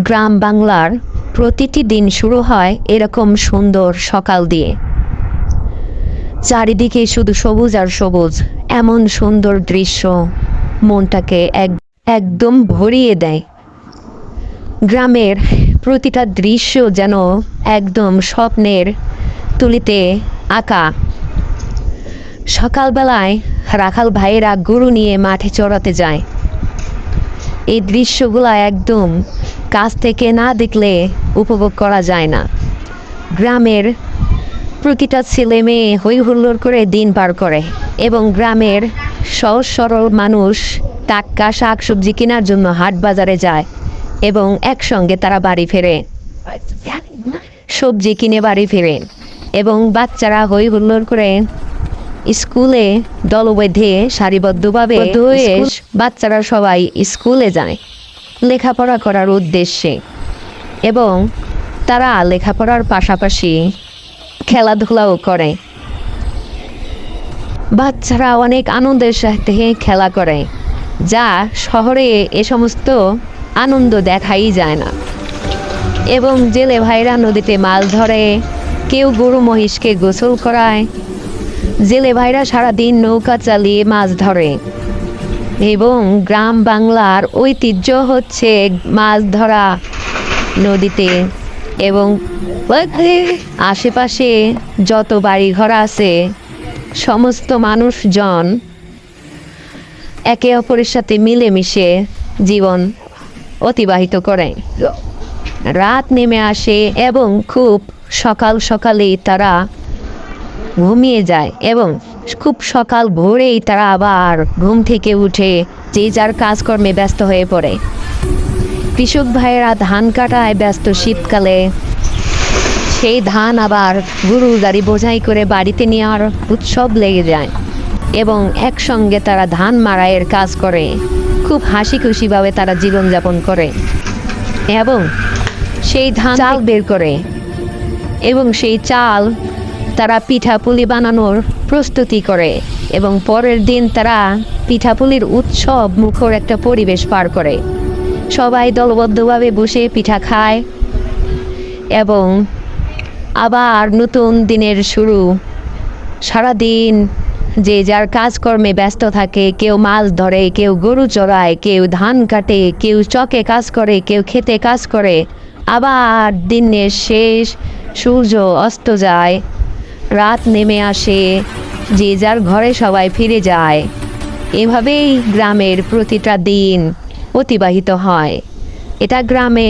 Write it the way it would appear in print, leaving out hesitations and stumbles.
গ্রাম বাংলার প্রতিটি দিন শুরু হয় এরকম সুন্দর সকাল দিয়ে। চারিদিকে শুধু সবুজ আর সবুজ, এমন সুন্দর দৃশ্য মনটাকে একদম ভরিয়ে দেয়। গ্রামের প্রতিটা দৃশ্য যেন একদম স্বপ্নের তুলিতে আঁকা। সকালবেলায় রাখাল ভাইয়েরা গরু নিয়ে মাঠে চড়াতে যায়। এই দৃশ্যগুলো একদম কাছ থেকে না দেখলে উপভোগ করা যায় না। গ্রামের প্রতিটা ছেলে মেয়ে হই হুল্লোড় করে দিন পার করে এবং গ্রামের সহজ সরল মানুষ টাটকা শাক সবজি কেনার জন্য হাট বাজারে যায় এবং একসঙ্গে তারা বাড়ি ফেরে, সবজি কিনে বাড়ি ফেরে এবং বাচ্চারা হই হুল্লোড় করে স্কুলে দলবেঁধে সারিবদ্ধভাবে বাচ্চারা সবাই স্কুলে যায় লেখাপড়া করার উদ্দেশ্যে এবং তারা লেখাপড়ার পাশাপাশি খেলাধুলাও করে। বাচ্চারা অনেক আনন্দের সাথে খেলা করে, যা শহরে এ সমস্ত আনন্দ দেখাই যায় না। এবং জেলে ভাইরা নদীতে মাছ ধরে, কেউ গরু মহিষকে গোসল করায়। জেলে ভাইরা সারাদিন নৌকা চালিয়ে মাছ ধরে এবং গ্রাম বাংলার ঐতিহ্য হচ্ছে মাছ ধরা নদীতে। এবং আশেপাশে যত বাড়িঘর আছে সমস্ত মানুষজন একে অপরের সাথে মিলেমিশে জীবন অতিবাহিত করে। রাত নেমে আসে এবং খুব সকাল সকালেই তারা ঘুমিয়ে যায় এবং খুব সকাল ভোরেই তারা আবার ঘুম থেকে উঠে যে যার কাজকর্মে ব্যস্ত হয়ে পড়ে। কৃষক ভাইয়েরা ধান কাটায় ব্যস্ত। শীতকালে সেই ধান আবার গরুর গাড়ি বোঝাই করে বাড়িতে নেওয়ার উৎসব লেগে যায় এবং একসঙ্গে তারা ধান মাড়াইয়ের কাজ করে। খুব হাসি খুশিভাবে তারা জীবনযাপন করে এবং সেই ধান চাল বের করে এবং সেই চাল তারা পিঠাপুলি বানানোর প্রস্তুতি করে এবং পরের দিন তারা পিঠাপুলির উৎসব মুখর একটা পরিবেশ পার করে। সবাই দলবদ্ধভাবে বসে পিঠা খায় এবং আবার নতুন দিনের শুরু। সারাদিন যে যার কাজকর্মে ব্যস্ত থাকে, কেউ মাছ ধরে, কেউ গরু চড়ায়, কেউ ধান কাটে, কেউ চকে কাজ করে, কেউ খেতে কাজ করে। আবার দিনের শেষ, সূর্য অস্ত যায়, রাত নেমে আসে, যে যার ঘরে সবাই ফিরে যায়। এভাবেই গ্রামের প্রতিটা দিন অতিবাহিত হয়। এটা গ্রামে